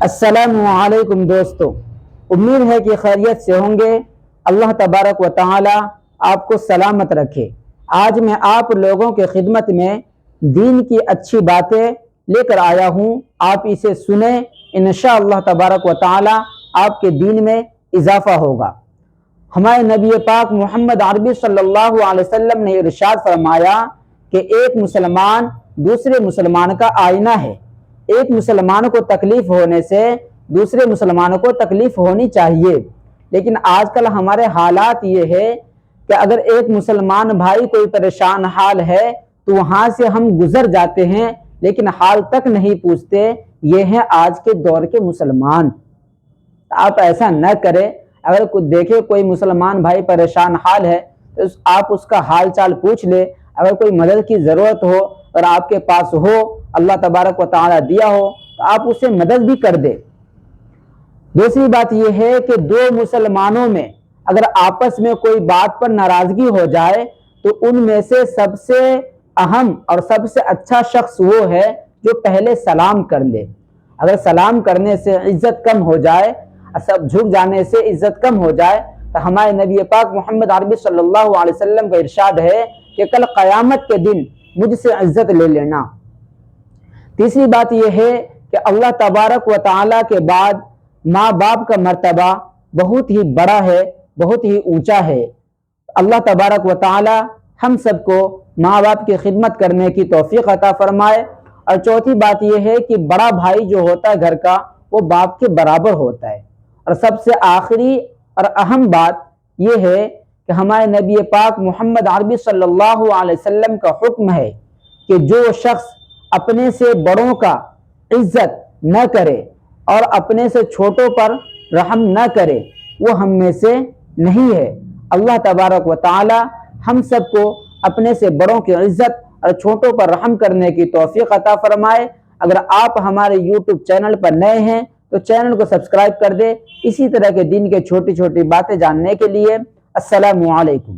السلام علیکم دوستو، امید ہے کہ خیریت سے ہوں گے۔ اللہ تبارک و تعالی آپ کو سلامت رکھے۔ آج میں آپ لوگوں کے خدمت میں دین کی اچھی باتیں لے کر آیا ہوں، آپ اسے سنیں، انشاءاللہ تبارک و تعالی آپ کے دین میں اضافہ ہوگا۔ ہمارے نبی پاک محمد عربی صلی اللہ علیہ وسلم نے ارشاد فرمایا کہ ایک مسلمان دوسرے مسلمان کا آئینہ ہے۔ ایک مسلمان کو تکلیف ہونے سے دوسرے مسلمانوں کو تکلیف ہونی چاہیے، لیکن آج کل ہمارے حالات یہ ہے کہ اگر ایک مسلمان بھائی کوئی پریشان حال ہے تو وہاں سے ہم گزر جاتے ہیں، لیکن حال تک نہیں پوچھتے۔ یہ ہیں آج کے دور کے مسلمان۔ آپ ایسا نہ کریں، اگر کوئی دیکھے کوئی مسلمان بھائی پریشان حال ہے تو آپ اس کا حال چال پوچھ لے۔ اگر کوئی مدد کی ضرورت ہو اور آپ کے پاس ہو، اللہ تبارک و تعالی دیا ہو، تو آپ اسے مدد بھی کر دے۔ دوسری بات یہ ہے کہ دو مسلمانوں میں اگر آپس میں کوئی بات پر ناراضگی ہو جائے تو ان میں سے سب سے اہم اور سب سے اچھا شخص وہ ہے جو پہلے سلام کر لے۔ اگر سلام کرنے سے عزت کم ہو جائے، سب جھک جانے سے عزت کم ہو جائے، تو ہمارے نبی پاک محمد عربی صلی اللہ علیہ وسلم کا ارشاد ہے کہ کل قیامت کے دن مجھ سے عزت لے لینا۔ تیسری بات یہ ہے کہ اللہ تبارک و تعالی کے بعد ماں باپ کا مرتبہ بہت ہی بڑا ہے، بہت ہی اونچا ہے۔ اللہ تبارک و تعالی ہم سب کو ماں باپ کی خدمت کرنے کی توفیق عطا فرمائے۔ اور چوتھی بات یہ ہے کہ بڑا بھائی جو ہوتا ہے گھر کا، وہ باپ کے برابر ہوتا ہے۔ اور سب سے آخری اور اہم بات یہ ہے کہ ہمارے نبی پاک محمد عربی صلی اللہ علیہ وسلم کا حکم ہے کہ جو شخص اپنے سے بڑوں کا عزت نہ کرے اور اپنے سے چھوٹوں پر رحم نہ کرے، وہ ہم میں سے نہیں ہے۔ اللہ تبارک و تعالی ہم سب کو اپنے سے بڑوں کی عزت اور چھوٹوں پر رحم کرنے کی توفیق عطا فرمائے۔ اگر آپ ہمارے یوٹیوب چینل پر نئے ہیں تو چینل کو سبسکرائب کر دیں، اسی طرح کے دین کے چھوٹی چھوٹی باتیں جاننے کے لیے۔ السلام علیکم۔